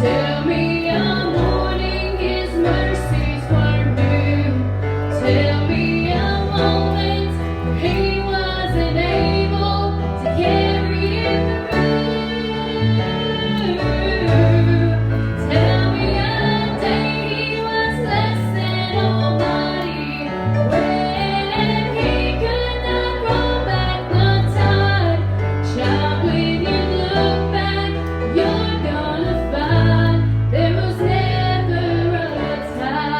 Tell me a morning his mercies were new. Tell me a moment he wasn't able to carry it through. Tell me a day he was less than almighty, when he could not roll back the tide. Child, when you look back, you're gonna find there was never a time.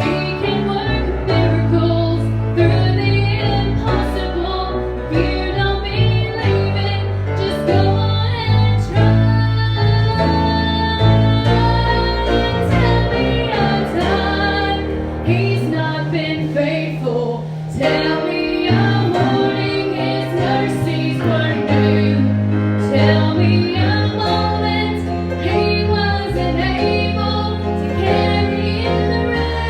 He can work miracles through the impossible. If you don't believe it, just go on and try. Tell me a time he's not been faithful. Tell me a morning his mercies were new. Tell me a moment he wasn't able to carry in the room.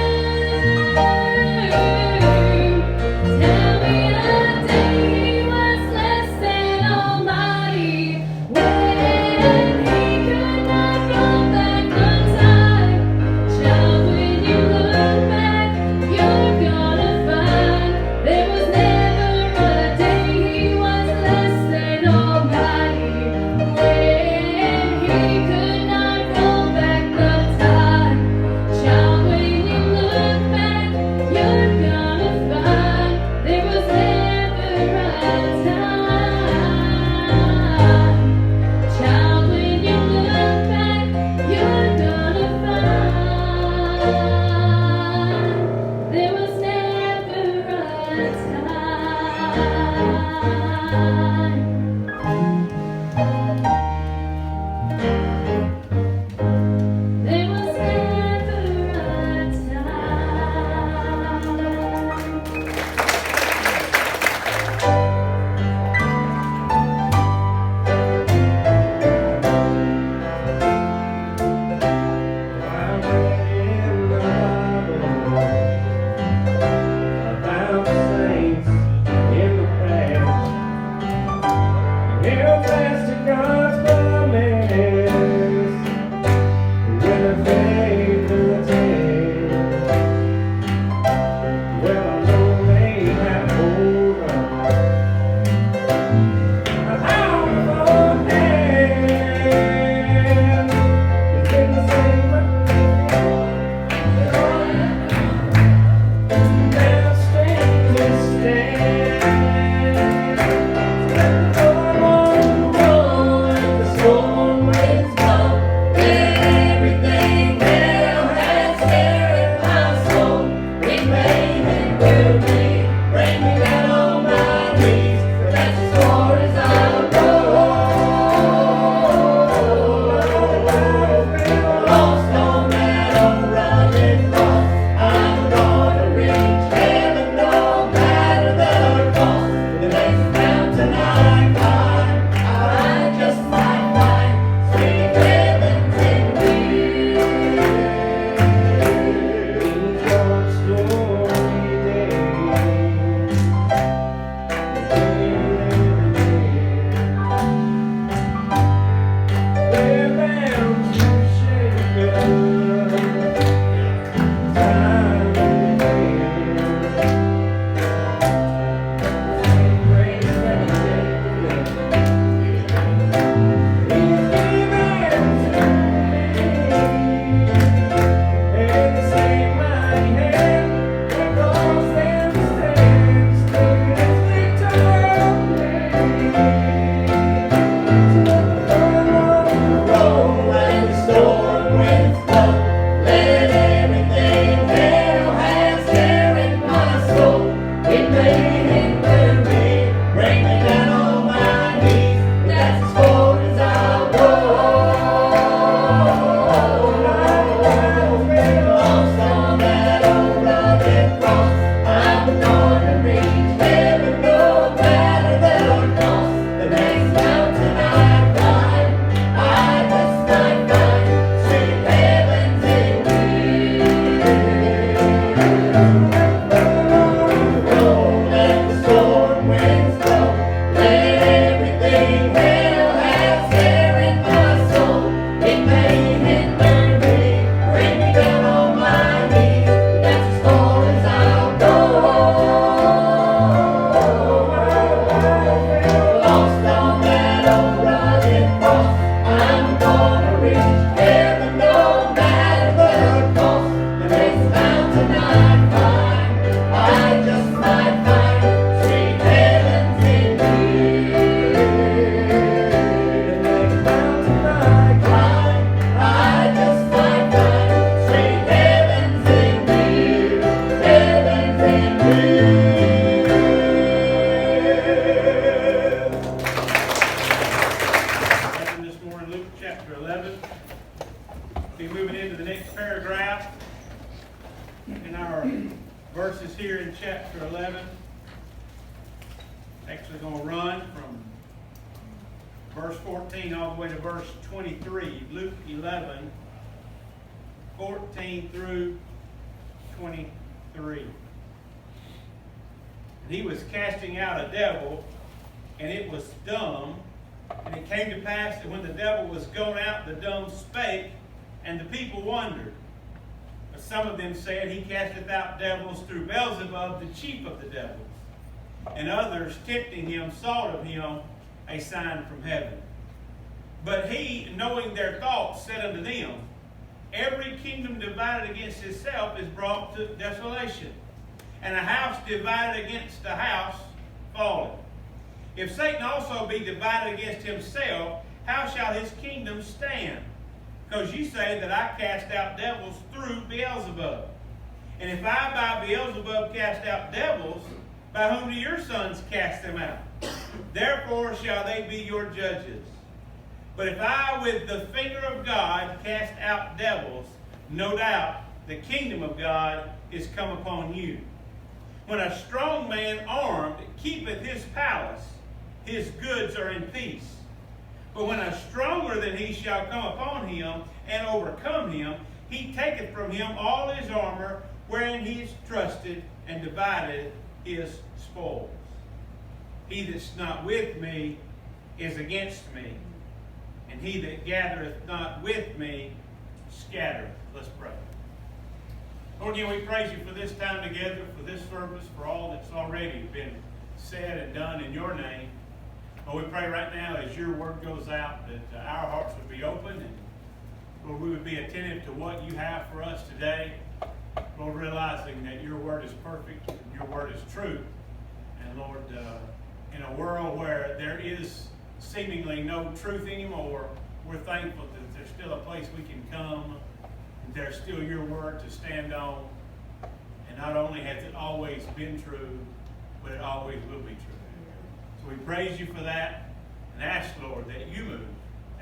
Tell me a day he was less than almighty, when he could not roll back the tide. Child, when you look back, you're gonna find there was never a day he was less than almighty, when Luke chapter 11. Be moving into the next paragraph in our verses here in chapter 11. Actually going to run from verse 14 all the way to verse 23. Luke 11, 14 through 23. And he was casting out a devil, and it was dumb. And it came to pass that when the devil was gone out, the dumb spake, and the people wondered. But some of them said, He casteth out devils through Beelzebub, the chief of the devils. And others, tempting him, sought of him a sign from heaven. But he, knowing their thoughts, said unto them, Every kingdom divided against itself is brought to desolation, and a house divided against a house falleth. If Satan also be divided against himself, how shall his kingdom stand? Because you say that I cast out devils through Beelzebub. And if I by Beelzebub cast out devils, by whom do your sons cast them out? Therefore shall they be your judges. But if I with the finger of God cast out devils, no doubt the kingdom of God is come upon you. When a strong man armed keepeth his palace, his goods are in peace. But when a stronger than he shall come upon him and overcome him, he taketh from him all his armor wherein he is trusted, and divided his spoils. He that's not with me is against me, and he that gathereth not with me scattereth. Let's pray. Lord, again, we praise you for this time together, for this service, for all that's already been said and done in your name. Lord, we pray right now as your word goes out that our hearts would be open, and Lord, we would be attentive to what you have for us today. Lord, realizing that your word is perfect and your word is true. And Lord, in a world where there is seemingly no truth anymore, we're thankful that there's still a place we can come, and there's still your word to stand on. And not only has it always been true, but it always will be true. So we praise you for that, and ask, Lord, that you move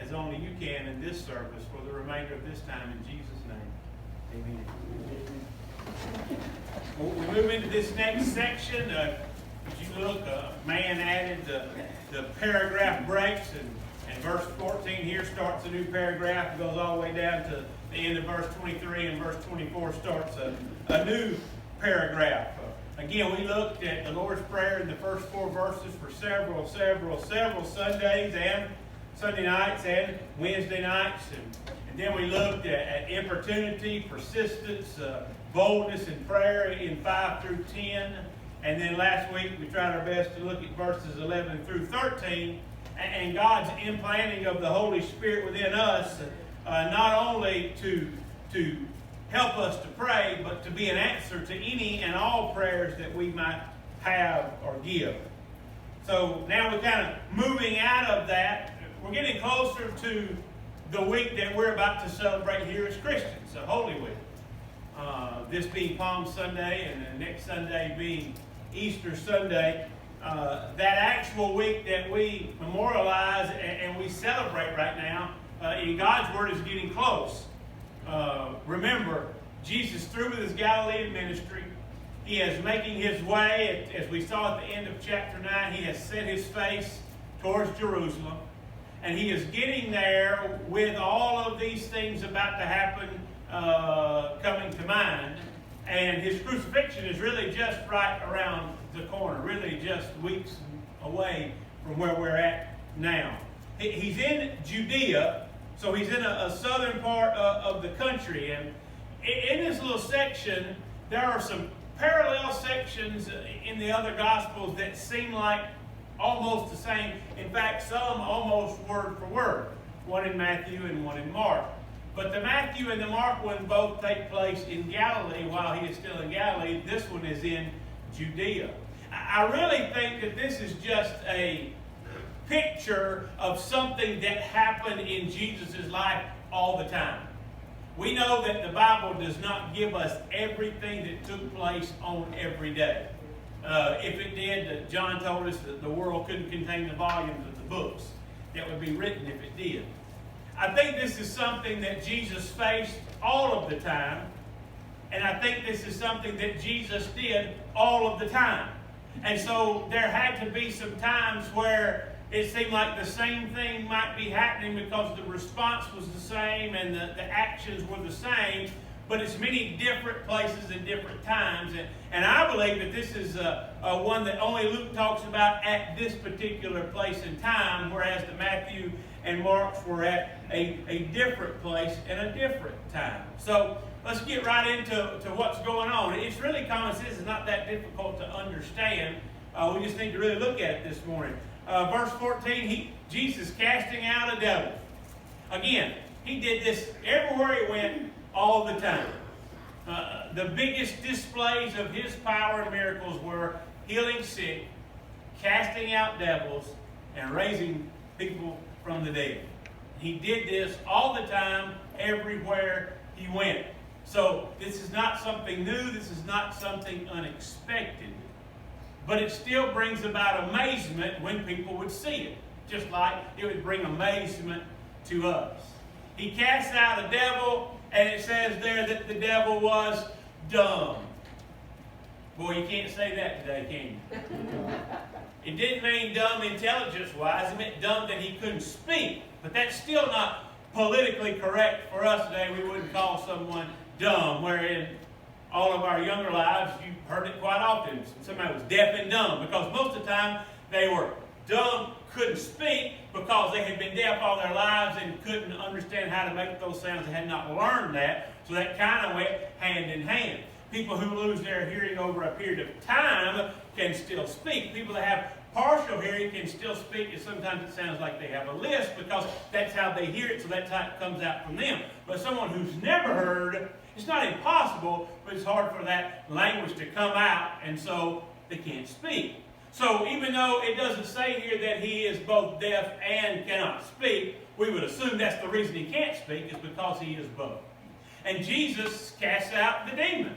as only you can in this service for the remainder of this time. In Jesus' name, amen. Well, we move into this next section. As you look, man added the paragraph breaks, and verse 14 here starts a new paragraph. It goes all the way down to the end of verse 23, and verse 24 starts a new paragraph. Again, we looked at the Lord's Prayer in the first 4 verses for several Sundays and Sunday nights and Wednesday nights. And then we looked at importunity, persistence, boldness in prayer in 5 through 10. And then last week we tried our best to look at verses 11 through 13 and God's implanting of the Holy Spirit within us, not only to help us to pray, but to be an answer to any and all prayers that we might have or give. So now we're kind of moving out of that. We're getting closer to the week that we're about to celebrate here as Christians, so Holy Week. This being Palm Sunday and the next Sunday being Easter Sunday. That actual week that we memorialize and we celebrate right now in God's Word is getting close. Remember, Jesus through with his Galilean ministry. He is making his way, as we saw at the end of chapter 9, he has set his face towards Jerusalem. And he is getting there with all of these things about to happen coming to mind. And his crucifixion is really just right around the corner, really just weeks away from where we're at now. He's in Judea, so he's in a southern part of the country. And in this little section, there are some parallel sections in the other Gospels that seem like almost the same. In fact, some almost word for word. One in Matthew and one in Mark. But the Matthew and the Mark one both take place in Galilee while he is still in Galilee. This one is in Judea. I really think that this is just a picture of something that happened in Jesus' life all the time. We know that the Bible does not give us everything that took place on every day. If it did, John told us that the world couldn't contain the volumes of the books that would be written if it did. I think this is something that Jesus faced all of the time. And I think this is something that Jesus did all of the time. And so there had to be some times where it seemed like the same thing might be happening because the response was the same and the actions were the same, but it's many different places and different times. And I believe that this is one that only Luke talks about at this particular place and time, whereas the Matthew and Mark's were at a different place and a different time. So let's get right into what's going on. It's really common sense. It's not that difficult to understand. We just need to really look at it this morning. Verse 14, Jesus casting out a devil. Again, he did this everywhere he went, all the time. The biggest displays of his power and miracles were healing sick, casting out devils, and raising people from the dead. He did this all the time, everywhere he went. So this is not something new. This is not something unexpected. But it still brings about amazement when people would see it, just like it would bring amazement to us. He casts out a devil, and it says there that the devil was dumb. Boy, you can't say that today, can you? It didn't mean dumb intelligence-wise. It meant dumb that he couldn't speak. But that's still not politically correct for us today. We wouldn't call someone dumb, wherein all of our younger lives, you've heard it quite often. Somebody was deaf and dumb, because most of the time they were dumb, couldn't speak, because they had been deaf all their lives and couldn't understand how to make those sounds. They had not learned that, so that kind of went hand in hand. People who lose their hearing over a period of time can still speak. People that have partial hearing can still speak, and sometimes it sounds like they have a lisp, because that's how they hear it, so that's how it comes out from them. But someone who's never heard, it's not impossible, but it's hard for that language to come out, and so they can't speak. So even though it doesn't say here that he is both deaf and cannot speak, we would assume that's the reason he can't speak, is because he is both. And Jesus casts out the demon.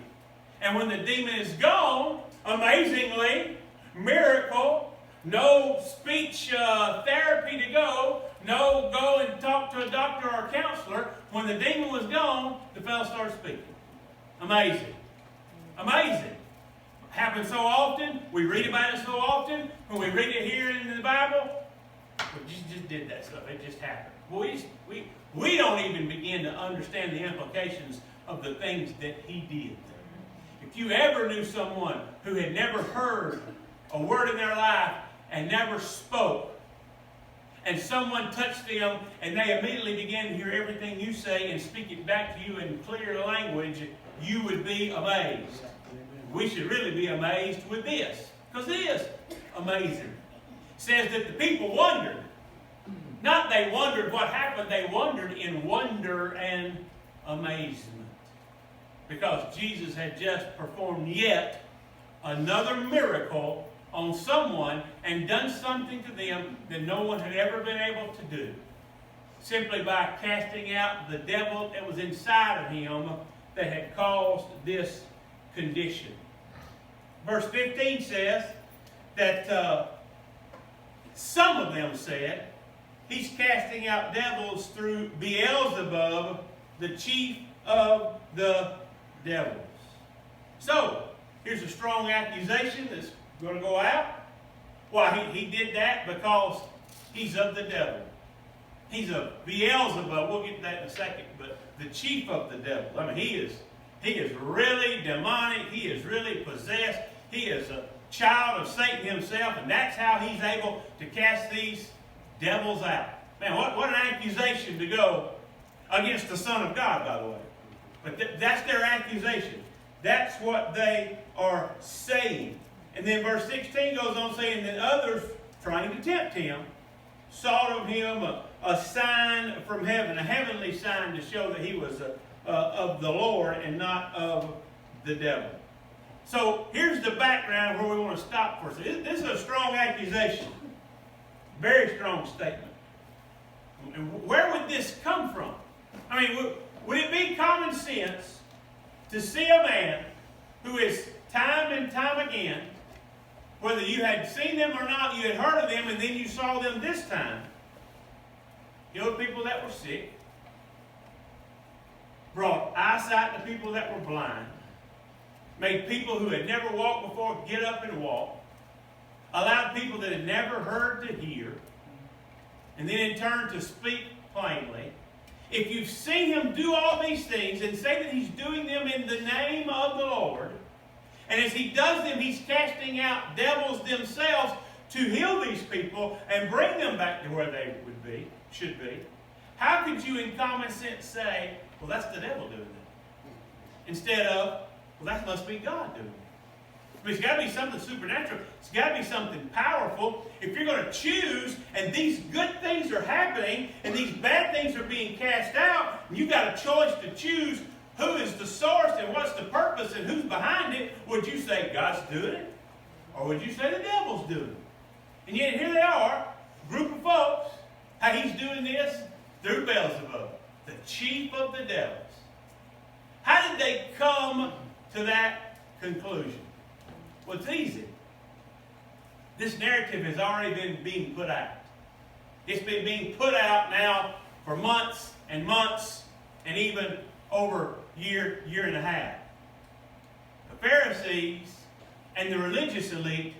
And when the demon is gone, amazingly, miracle, no speech therapy to go, no go and talk to a doctor or a counselor. When the demon was gone, the fellow started speaking. Amazing. Amazing. Happens so often. We read about it so often. When we read it here in the Bible, we just did that stuff. It just happened. We don't even begin to understand the implications of the things that he did. If you ever knew someone who had never heard a word in their life and never spoke, and someone touched them and they immediately began to hear everything you say and speak it back to you in clear language, you would be amazed. We should really be amazed with this, because it is amazing. It says that the people wondered. Not they wondered what happened, they wondered in wonder and amazement. Because Jesus had just performed yet another miracle on someone and done something to them that no one had ever been able to do. Simply by casting out the devil that was inside of him that had caused this condition. Verse 15 says that some of them said, he's casting out devils through Beelzebub, the chief of the devils. So, here's a strong accusation that's going to go out. Why, he did that because he's of the devil. He's of Beelzebub. We'll get to that in a second. But the chief of the devil. I mean, he is really demonic. He is really possessed. He is a child of Satan himself, and that's how he's able to cast these devils out. Man, what an accusation to go against the Son of God, by the way. But that's their accusation. That's what they are saying. And then verse 16 goes on saying that others, trying to tempt him, sought of him a sign from heaven, a heavenly sign to show that he was of the Lord and not of the devil. So here's the background where we want to stop for a second. This is a strong accusation. Very strong statement. And where would this come from? I mean, would it be common sense to see a man who is time and time again, whether you had seen them or not, you had heard of them, and then you saw them this time, healed people that were sick, brought eyesight to people that were blind, made people who had never walked before get up and walk, allowed people that had never heard to hear, and then in turn to speak plainly. If you've seen him do all these things and say that he's doing them in the name of the Lord, and as he does them, he's casting out devils themselves to heal these people and bring them back to where they should be, how could you in common sense say, well, that's the devil doing that? Instead of, well, that must be God doing it. I mean, it's got to be something supernatural. It's got to be something powerful. If you're going to choose, and these good things are happening, and these bad things are being cast out, and you've got a choice to choose who is the source and what's the purpose and who's behind it, would you say God's doing it? Or would you say the devil's doing it? And yet here they are, a group of folks, how he's doing this through Beelzebub, the chief of the devils. How did they come to that conclusion? Well, it's easy. This narrative has already been being put out. It's been being put out now for months and months and even over year and a half. The Pharisees and the religious elite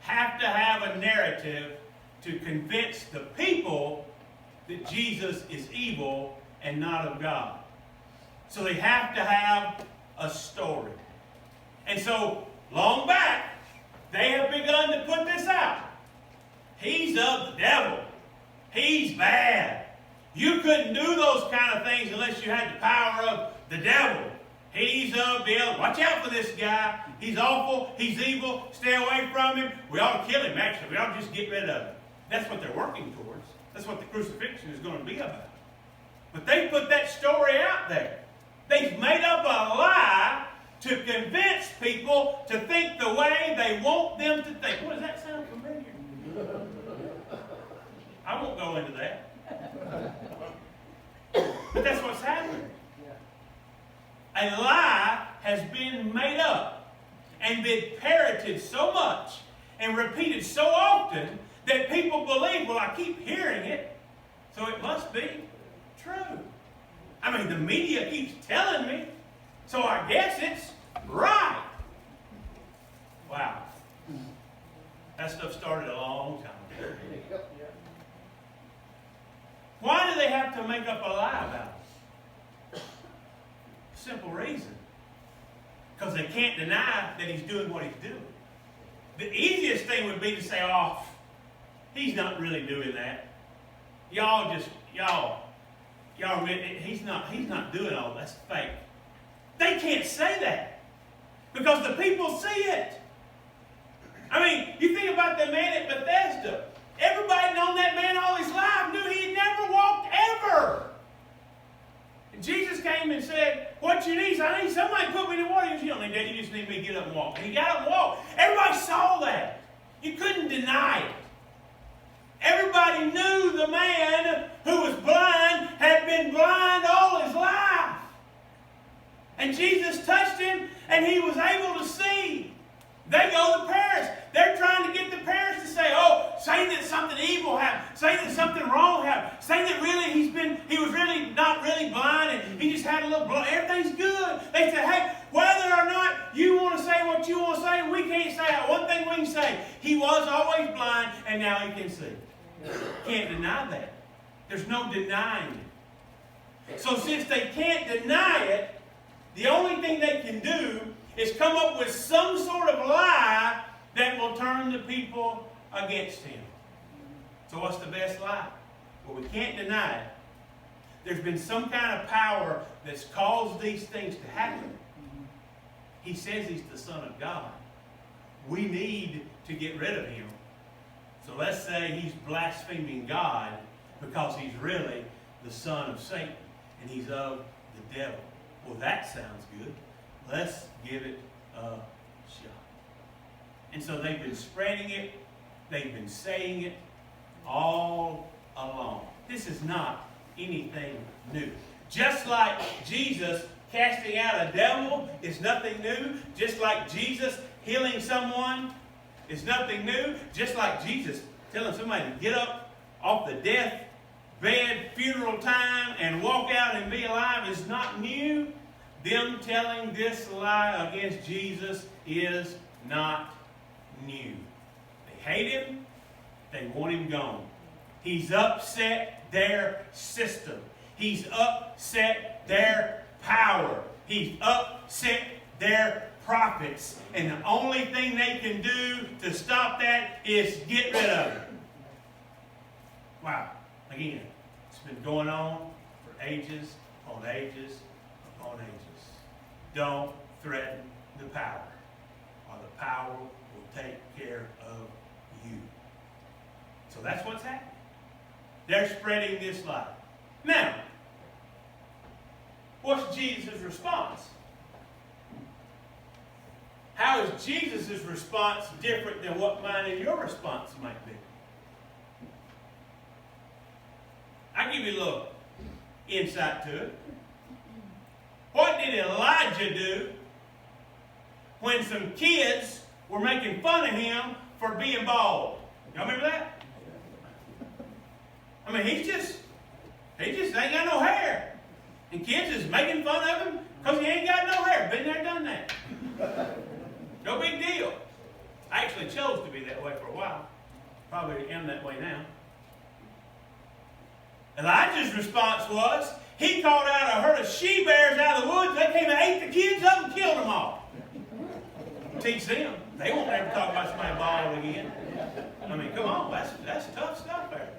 have to have a narrative to convince the people that Jesus is evil and not of God. So they have to have a story. And so, long back, they have begun to put this out. He's of the devil. He's bad. You couldn't do those kind of things unless you had the power of the devil. He's of Beelzebub. Watch out for this guy. He's awful. He's evil. Stay away from him. We ought to kill him, actually. We ought to just get rid of him. That's what they're working towards. That's what the crucifixion is going to be about. But they put that story out there. They've made up a lie to convince people to think the way they want them to think. Well, does that sound familiar? I won't go into that. But that's what's happening. A lie has been made up and been parroted so much and repeated so often that people believe, well, I keep hearing it, so it must be true. I mean, the media keeps telling me, so I guess it's right. Wow. That stuff started a long time ago. Why do they have to make up a lie about it? Simple reason. Because they can't deny that he's doing what he's doing. The easiest thing would be to say, oh, he's not really doing that. He's not doing all that's fake. They can't say that because the people see it. I mean, you think about the man at Bethesda. Everybody known that man all his life, knew he had never walked ever. And Jesus came and said, what you need? He said, I need somebody to put me in the water. He said, you don't need that. You just need me to get up and walk. And he got up and walked. Everybody saw that. You couldn't deny it. Everybody knew the man who was blind had been blind all his life. And Jesus touched him and he was able to see. They go to the parents. They're trying to get the parents to say, oh, say that something evil happened. Say that something wrong happened. Say that really he was really not really blind and he just had a little blood. Everything's good. They say, hey, whether or not you want to say what you want to say, we can't say it. One thing we can say, he was always blind and now he can see. Can't deny that. There's no denying it. So since they can't deny it, the only thing they can do is come up with some sort of lie that will turn the people against him. So what's the best lie? Well, we can't deny it. There's been some kind of power that's caused these things to happen. He says he's the Son of God. We need to get rid of him. So let's say he's blaspheming God because he's really the son of Satan and he's of the devil. Well, that sounds good. Let's give it a shot. And so they've been spreading it. They've been saying it all along. This is not anything new. Just like Jesus casting out a devil is nothing new. Just like Jesus healing someone is nothing new. Just like Jesus telling somebody to get up off the death bed, funeral time, and walk out and be alive is not new, them telling this lie against Jesus is not new. They hate him. They want him gone. He's upset their system. He's upset their power. He's upset their prophets. And the only thing they can do to stop that is get rid of it. Wow. Again, it's been going on for ages on ages on ages. Don't threaten the power, or the power will take care of you. So that's what's happening. They're spreading this lie. Now, what's Jesus' response? How is Jesus' response different than what mine and your response might be? I'll give you a little insight to it. What did Elijah do when some kids were making fun of him for being bald? Y'all remember that? I mean, he just ain't got no hair. And kids is making fun of him because he ain't got no hair. Been there, done that. No big deal. I actually chose to be that way for a while. Probably am that way now. Elijah's response was, he called out a herd of she-bears out of the woods. They came and ate the kids up and killed them all. Teach them. They won't ever talk about somebody bald again. I mean, come on. That's tough stuff there.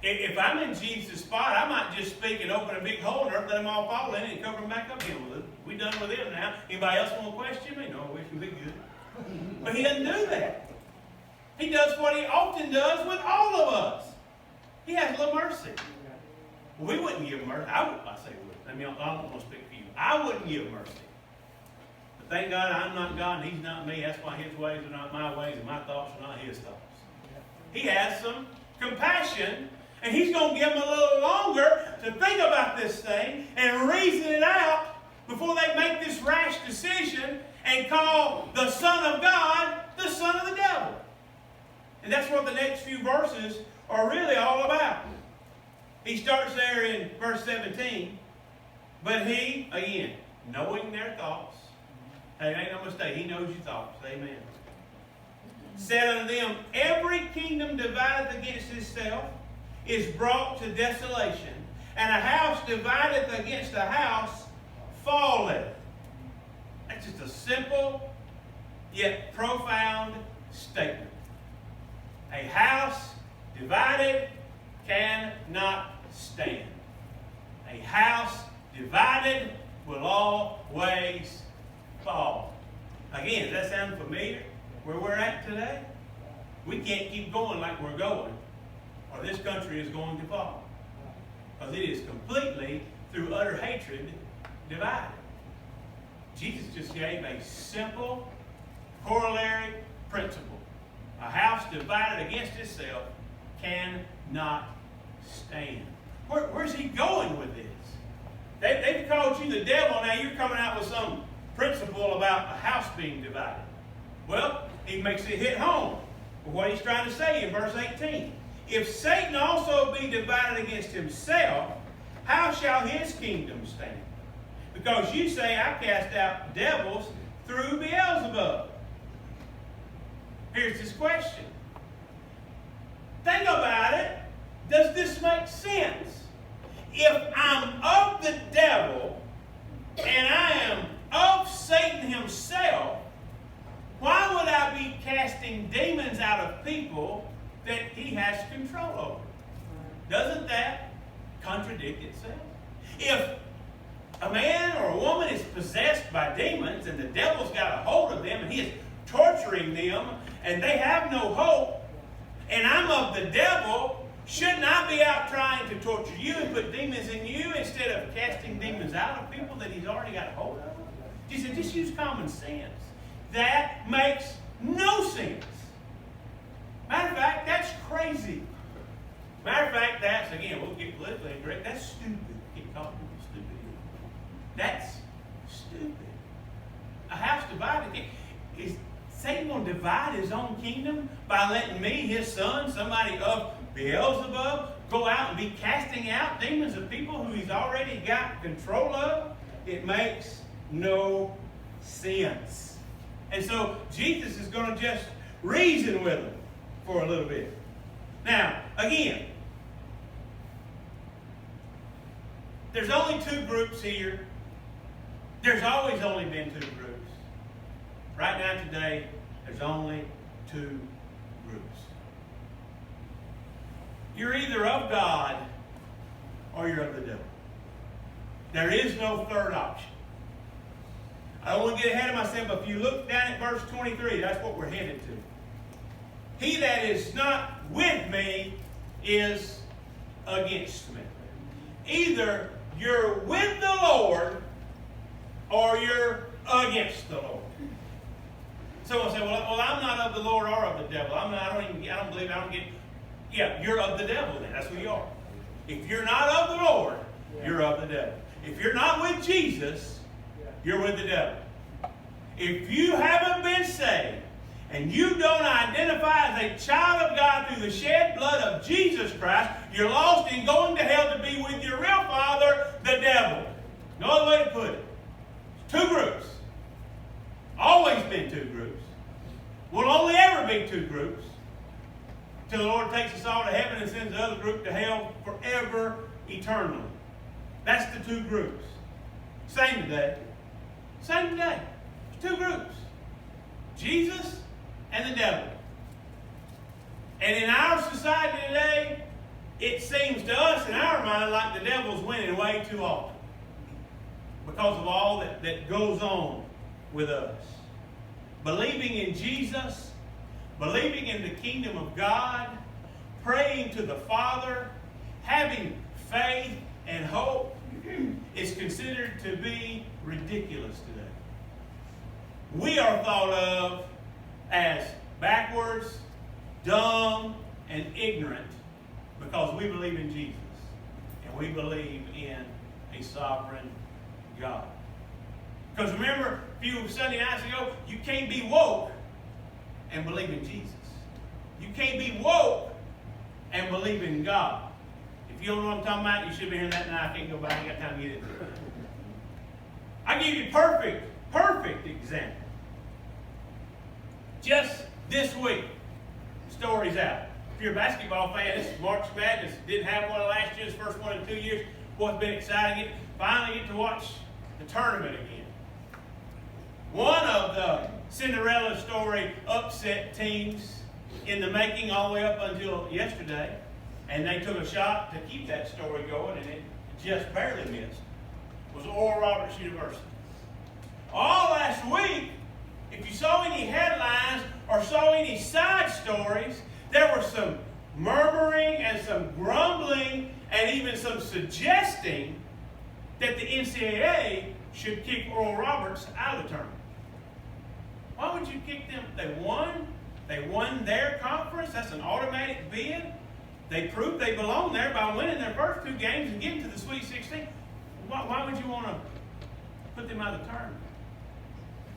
If I'm in Jesus' spot, I might just speak and open a big hole in earth, let them all fall in it, and cover them back up again with it. We done with them now. Anybody else want to question me? No, we can be good. But he doesn't do that. He does what he often does with all of us. He has a little mercy. We wouldn't give mercy. I say we would. I mean, I don't want to speak for you. I wouldn't give mercy. But thank God I'm not God and he's not me. That's why his ways are not my ways and my thoughts are not his thoughts. He has some compassion, and he's going to give them a little longer to think about this thing and reason it out before they make this rash decision and call the Son of God the son of the devil. And that's what the next few verses are really all about. He starts there in verse 17. But he, again, knowing their thoughts. Hey, ain't no mistake. He knows your thoughts. Amen. Said unto them, every kingdom divided against itself is brought to desolation, and a house divided against a house falleth. That's just a simple yet profound statement. A house divided cannot stand. A house divided will always fall. Again, does that sound familiar? Where we're at today? We can't keep going like we're going, or this country is going to fall. Because it is completely, through utter hatred, divided. Jesus just gave a simple corollary principle. A house divided against itself cannot stand. Where's he going with this? They've called you the devil, now you're coming out with some principle about a house being divided. Well, he makes it hit home with what he's trying to say in verse 18. If Satan also be divided against himself, how shall his kingdom stand? Because you say, I cast out devils through Beelzebub. Here's this question. Think about it. Does this make sense? If I'm of the devil and I am of Satan himself, why would I be casting demons out of people that he has control over? Doesn't that contradict itself? If a man or a woman is possessed by demons and the devil's got a hold of them and he is torturing them and they have no hope, and I'm of the devil, shouldn't I be out trying to torture you and put demons in you instead of casting demons out of people that he's already got a hold of? He said, just use common sense. That makes no sense. Matter of fact, that's crazy. Matter of fact, that's, again, we'll get politically incorrect, that's stupid. Keep calling people stupid. That's stupid. A house divided. Is Satan going to divide his own kingdom by letting me, his son, somebody of Beelzebub go out and be casting out demons of people who he's already got control of? It makes no sense. And so Jesus is going to just reason with them for a little bit. Now, again, there's only two groups here. There's always only been two groups. Right now, today, there's only two groups. You're either of God or you're of the devil. There is no third option. I don't want to get ahead of myself, but if you look down at verse 23, that's what we're headed to. He that is not with me is against me. Either you're with the Lord or you're against the Lord. Someone say, well, I'm not of the Lord or of the devil. I don't get. Yeah, you're of the devil then. That's who you are. If you're not of the Lord, you're of the devil. If you're not with Jesus, you're with the devil. If you haven't been saved and you don't identify as a child of God through the shed blood of Jesus Christ, you're lost and going to hell to be with your real father, the devil. No other way to put it. Two groups. Always been two groups. Will only ever be two groups. Till the Lord takes us all to heaven and sends the other group to hell forever, eternally. That's the two groups. Same today. Same today. There's two groups. Jesus and the devil. And in our society today, it seems to us, in our mind, like the devil's winning way too often. Because of all that goes on with us. Believing in Jesus, believing in the kingdom of God, praying to the Father, having faith and hope is considered to be ridiculous today. We are thought of as backwards, dumb, and ignorant because we believe in Jesus and we believe in a sovereign God. Because remember, a few Sunday nights ago, you can't be woke and believe in Jesus. You can't be woke and believe in God. If you don't know what I'm talking about, you should be hearing that now. I can't go back. I got time to get into it. I give you perfect example. Just this week, story's out. If you're a basketball fan, this is March Madness. Didn't have one last year, it's the first one in 2 years. Boy, it's been exciting. Finally get to watch the tournament again. One of the Cinderella story upset teams in the making all the way up until yesterday. And they took a shot to keep that story going, and it just barely missed. It was Oral Roberts University. All last week, if you saw any headlines or saw any side stories, there was some murmuring and some grumbling and even some suggesting that the NCAA should kick Oral Roberts out of the tournament. Why would you kick them? They won. They won their conference. That's an automatic bid. They proved they belong there by winning their first two games and getting to the Sweet 16. Why would you want to put them out of the tournament?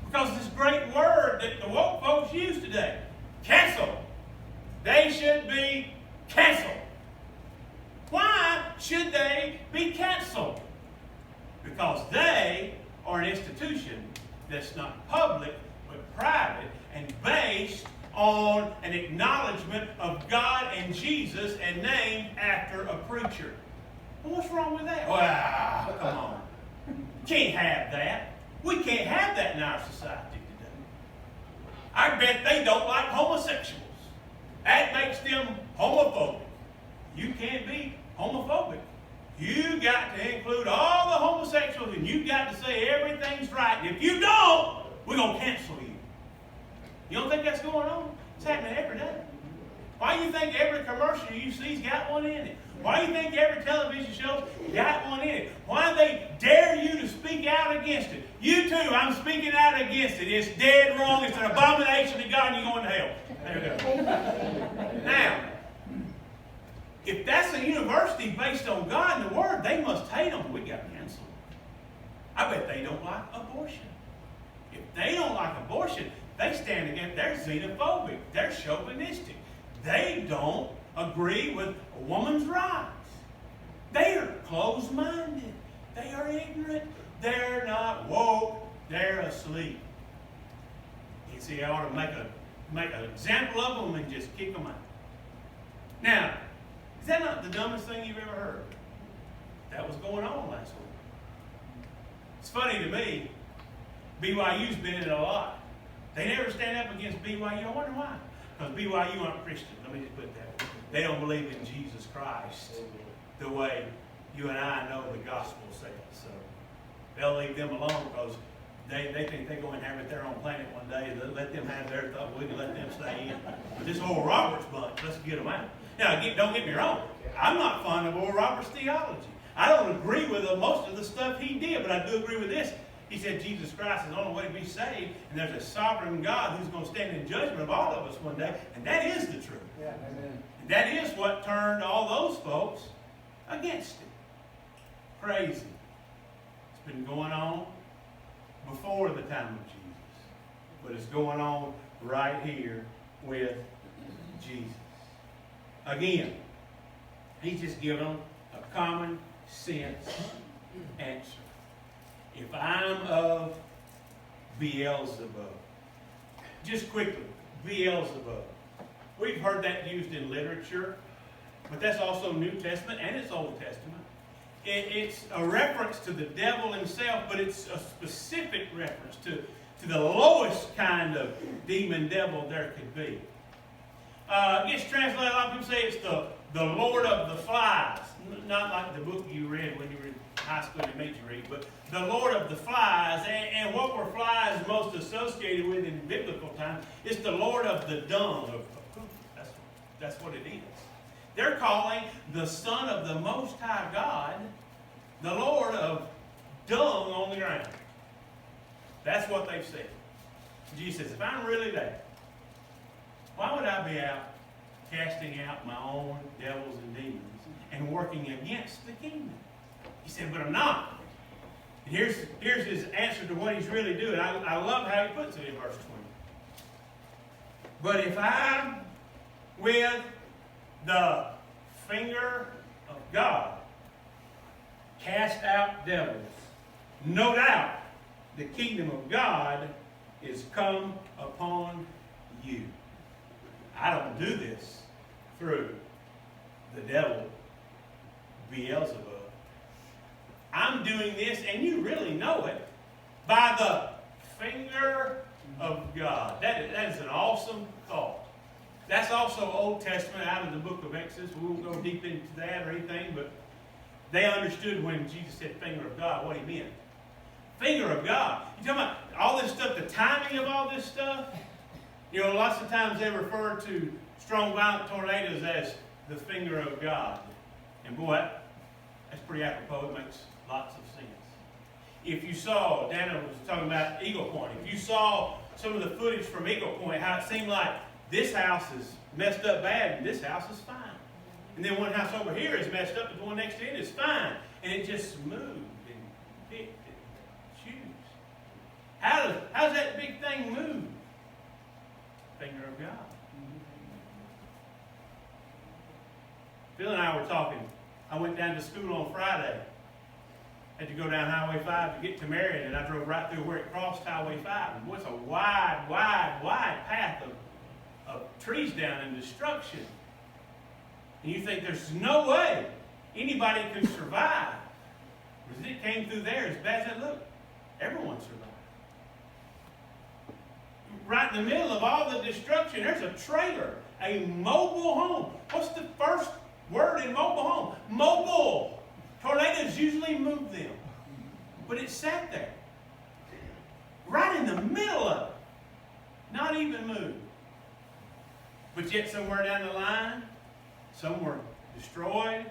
Because this great word that the woke folks use today, cancel. They should be canceled. Why should they be canceled? Because they are an institution that's not public, but private and based on an acknowledgement of God and Jesus and named after a preacher. Well, what's wrong with that? Well, come on. Can't have that. We can't have that in our society today. I bet they don't like homosexuals. That makes them homophobic. You can't be homophobic. You got to include all the homosexuals and you got to say everything's right. And if you don't, we're going to cancel you. You don't think that's going on? It's happening every day. Why do you think every commercial you see's got one in it? Why do you think every television show's got one in it? Why do they dare you to speak out against it? You too, I'm speaking out against it. It's dead wrong. It's an abomination to God and you're going to hell. There you go. Now, if that's a university based on God and the Word, they must hate them. We got canceled. I bet they don't like abortion. If they don't like abortion, they stand against, they're xenophobic, they're chauvinistic. They don't agree with a woman's rights. They are closed-minded. They are ignorant. They're not woke. They're asleep. You see, I ought to make an example of them and just kick them out. Now, is that not the dumbest thing you've ever heard? That was going on last week. It's funny to me, BYU's been in it a lot. They never stand up against BYU. I wonder why. Because BYU aren't Christian. Let me just put it that way. They don't believe in Jesus Christ the way you and I know the gospel says. So they'll leave them alone because they think they're going to inhabit their own planet one day. Let them have their thought. We can let them stay in. But this Oral Roberts bunch, let's get them out. Now, don't get me wrong. I'm not fond of Oral Roberts' theology. I don't agree with most of the stuff he did, but I do agree with this. He said Jesus Christ is the only way to be saved, and there's a sovereign God who's going to stand in judgment of all of us one day, and that is the truth. Yeah, amen. And that is what turned all those folks against him. Crazy. It's been going on before the time of Jesus, but it's going on right here with Jesus. Again, he's just giving them a common sense answer. If I'm of Beelzebub, just quickly, Beelzebub. We've heard that used in literature, but that's also New Testament and it's Old Testament. It's a reference to the devil himself, but it's a specific reference to the lowest kind of demon devil there could be. It gets translated, a lot of people say it's the Lord of the Flies. Not like the book you read when you were in high school you made you read, but the Lord of the Flies. And what were flies most associated with in biblical times? It's the Lord of the dung, of poop. That's what it is. They're calling the Son of the Most High God the Lord of dung on the ground. That's what they've said. Jesus says, if I'm really that, why would I be out casting out my own devils and demons and working against the kingdom? He said, but I'm not. And here's his answer to what he's really doing. I love how he puts it in verse 20. But if I'm with the finger of God cast out devils, no doubt the kingdom of God is come upon you. I don't do this through the devil, Beelzebub. I'm doing this, and you really know it, by the finger of God. That is an awesome thought. That's also Old Testament out of the book of Exodus. We won't go deep into that or anything, but they understood when Jesus said finger of God, what he meant. Finger of God. You talking about all this stuff, the timing of all this stuff? You know, lots of times they refer to strong violent tornadoes as the finger of God. And boy, that's pretty apropos. It makes lots of sense. If you saw, Dana was talking about Eagle Point. If you saw some of the footage from Eagle Point, how it seemed like this house is messed up bad and this house is fine. And then one house over here is messed up, but the one next to it is fine. And it just moved and picked and choose. How does that big thing move? Finger of God. Phil and I were talking. I went down to school on Friday. Had to go down Highway 5 to get to Marion, and I drove right through where it crossed Highway 5. And boy, it's a wide, wide, wide path of trees down and destruction. And you think there's no way anybody could survive. Because it came through there as bad as it looked. Everyone survived. Right in the middle of all the destruction, there's a trailer, a mobile home. What's the first word in mobile home? Mobile. Tornadoes usually move them. But it sat there. Right in the middle of it. Not even moved. But yet somewhere down the line, some were destroyed.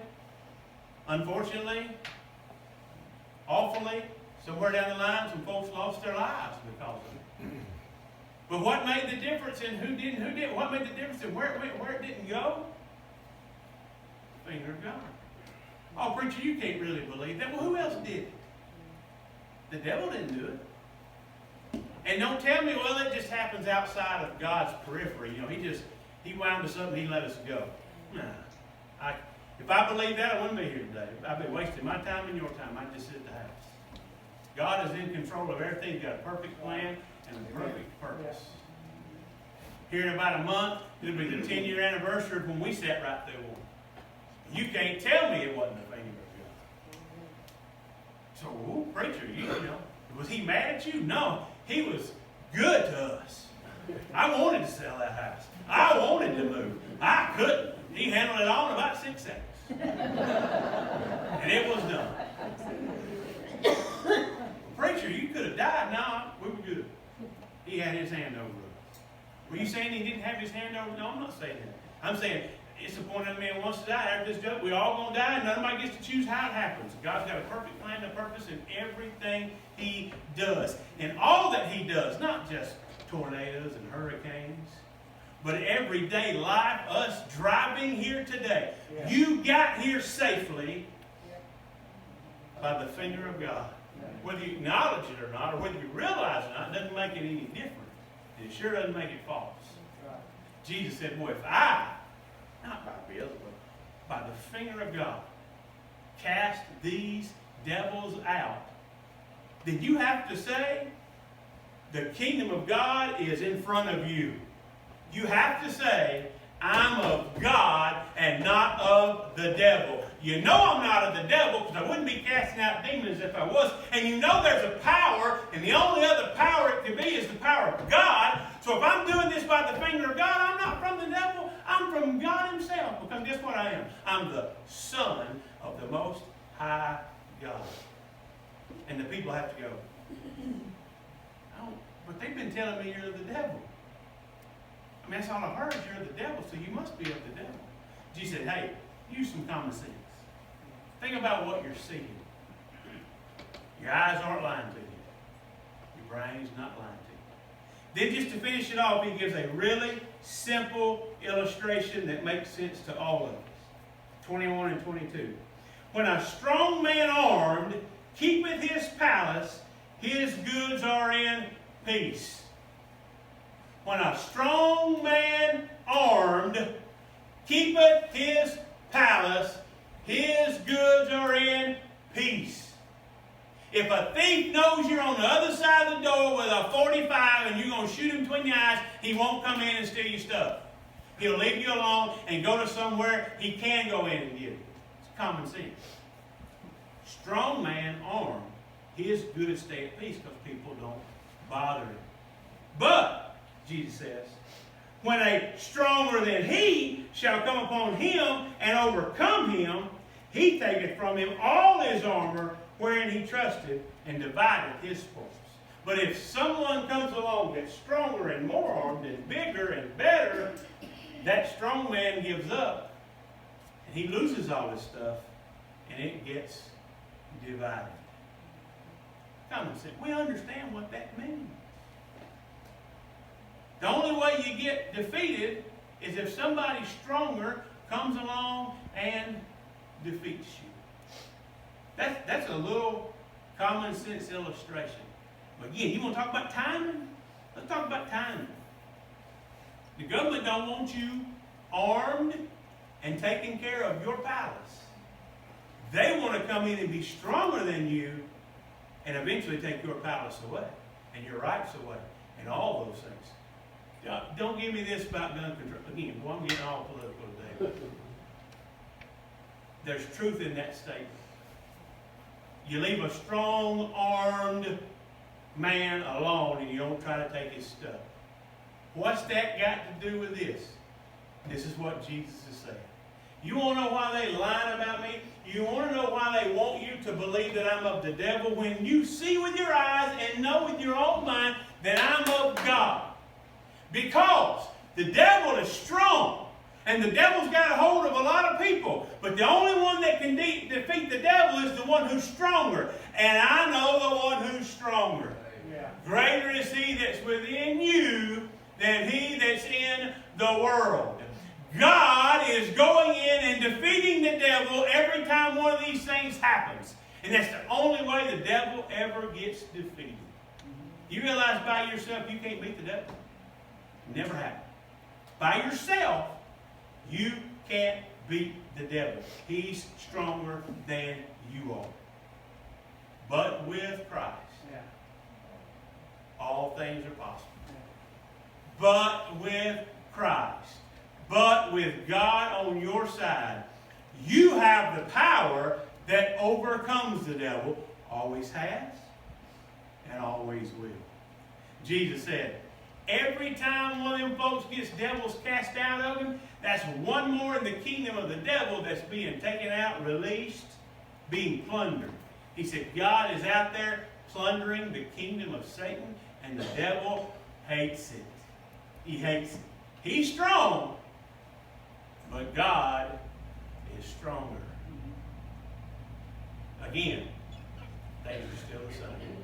Unfortunately, awfully, somewhere down the line, some folks lost their lives because of it. But what made the difference in who did and who didn't? What made the difference in where it went and where it didn't go? The finger of God. Oh, preacher, you can't really believe that. Well, who else did it? The devil didn't do it. And don't tell me, well, it just happens outside of God's periphery. You know, he wound us up and he let us go. Nah. If I believed that, I wouldn't be here today. I'd be wasting my time and your time. I'd just sit at the house. God is in control of everything. He's got a perfect plan and a perfect purpose. Here in about a month, it'll be the 10-year anniversary of when we sat right through one. You can't tell me it wasn't the finger of God. So, preacher, you know, was he mad at you? No, he was good to us. I wanted to sell that house. I wanted to move. I couldn't. He handled it all in about 6 seconds. And it was done. Preacher, you could have died. No, we were good. He had his hand over us. Were you saying he didn't have his hand over? No, I'm not saying that. I'm saying it's the point of the man wants to die. After this joke, we're all going to die, and nobody gets to choose how it happens. God's got a perfect plan and a purpose in everything he does. And all that he does, not just tornadoes and hurricanes, but everyday life, us driving here today. Yeah. You got here safely by the finger of God. Yeah. Whether you acknowledge it or not, or whether you realize it or not, it doesn't make it any different. It sure doesn't make it false. Right. Jesus said, boy, if I, not by Beelzebub, by the finger of God, cast these devils out, then you have to say, the kingdom of God is in front of you. You have to say, I'm of God and not of the devil. You know I'm not of the devil because I wouldn't be casting out demons if I was. And you know there's a power, and the only other power it can be is the power of God. So if I'm doing this by the finger of God, I'm not from the devil. I'm from God himself. Because guess what I am? I'm the Son of the Most High God. And the people have to go, oh, but they've been telling me you're the devil. I mean, that's all I've heard. You're the devil, so you must be of the devil. Jesus said, hey, use some common sense. Think about what you're seeing. Your eyes aren't lying to you. Your brain's not lying to you. Then just to finish it off, he gives a really simple illustration that makes sense to all of us. 21 and 22. When a strong man armed keepeth his palace, his goods are in peace. When a strong man armed keepeth his palace, his goods are in peace. If a thief knows you're on the other side of the door with a 45 and you're going to shoot him between the eyes, he won't come in and steal your stuff. He'll leave you alone and go to somewhere he can go in and get it. It's common sense. Strong man armed, his goods stay at peace because people don't bother him. But, Jesus says, when a stronger than he shall come upon him and overcome him, he taketh from him all his armor wherein he trusted and divideth his spoils. But if someone comes along that's stronger and more armed and bigger and better, that strong man gives up and he loses all his stuff and it gets divided. Common sense. We understand what that means. The only way you get defeated is if somebody stronger comes along and defeats you. That's a little common sense illustration. But again, you want to talk about timing? Let's talk about timing. The government don't want you armed and taking care of your palace. They want to come in and be stronger than you and eventually take your palace away and your rights away and all those things. Don't give me this about gun control. Again, boy, I'm getting all political today. There's truth in that statement. You leave a strong, armed man alone and you don't try to take his stuff. What's that got to do with this? This is what Jesus is saying. You want to know why they lying about me? You want to know why they want you to believe that I'm of the devil? When you see with your eyes and know with your own mind that I'm of God. Because the devil is strong. And the devil's got a hold of a lot of people. But the only one that can defeat the devil is the one who's stronger. And I know the one who's stronger. Yeah. Greater is he that's within you than he that's in the world. God is going in and defeating the devil every time one of these things happens. And that's the only way the devil ever gets defeated. You realize by yourself you can't beat the devil? Never happened. By yourself, you can't beat the devil. He's stronger than you are. But with Christ, all things are possible. But with Christ, but with God on your side, you have the power that overcomes the devil, always has, and always will. Jesus said, every time one of them folks gets devils cast out of him, that's one more in the kingdom of the devil that's being taken out, released, being plundered. He said, God is out there plundering the kingdom of Satan, and the devil hates it. He hates it. He's strong, but God is stronger. Again, things are still the same.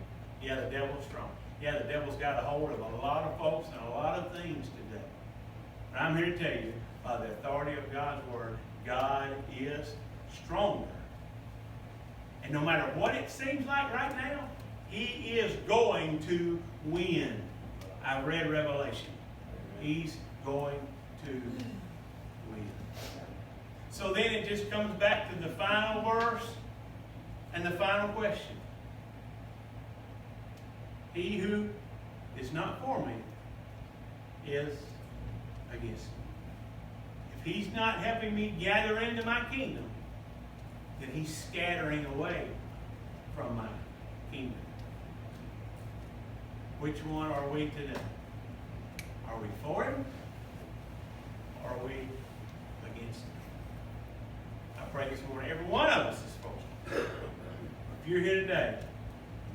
Yeah, the devil's strong. Yeah, the devil's got a hold of a lot of folks and a lot of things today. But I'm here to tell you, by the authority of God's word, God is stronger. And no matter what it seems like right now, he is going to win. I read Revelation. He's going to win. So then it just comes back to the final verse and the final question. He who is not for me is against me. If he's not helping me gather into my kingdom, then he's scattering away from my kingdom. Which one are we today? Are we for him? Or are we against him? I pray this morning, every one of us is for him. If you're here today,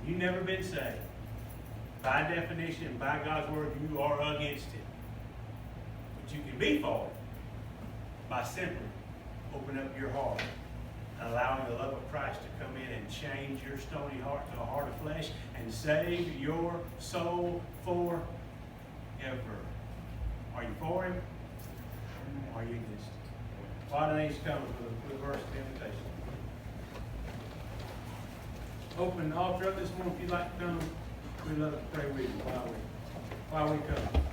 you've never been saved, by definition, by God's word, you are against him. But you can be for him by simply opening up your heart and allowing the love of Christ to come in and change your stony heart to a heart of flesh and save your soul forever. Are you for him? Or are you against him? Father, these comes with a verse of invitation. Open the altar up this morning if you'd like to come. We'd love to pray with you while we come.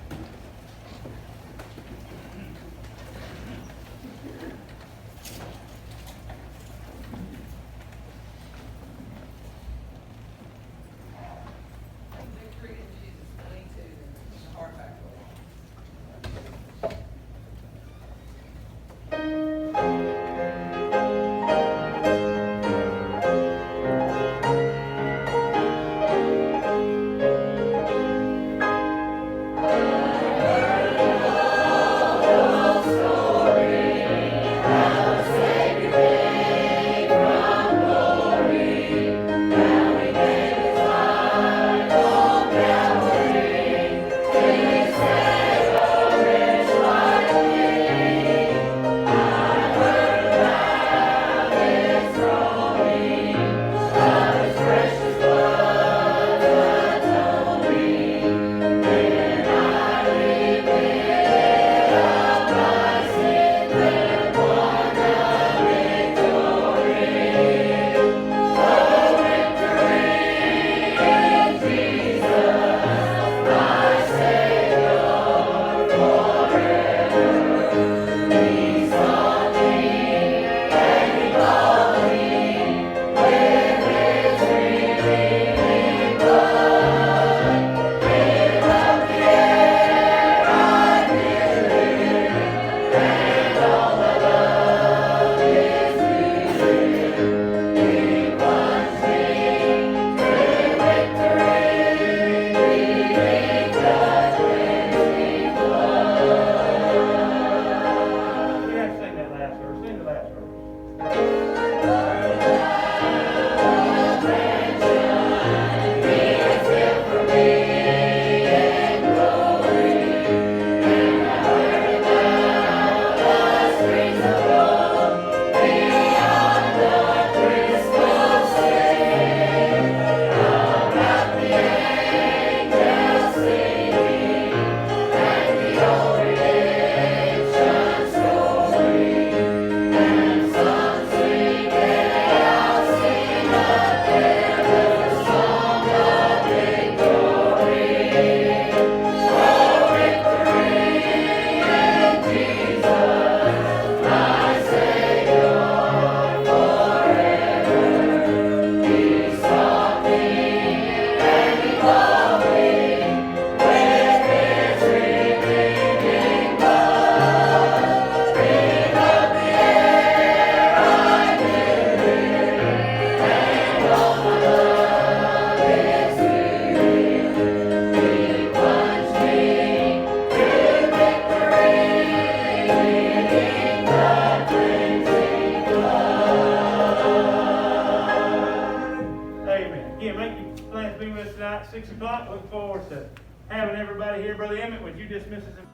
being with us tonight, 6 o'clock. Look forward to having everybody here. Brother Emmett, would you dismiss us?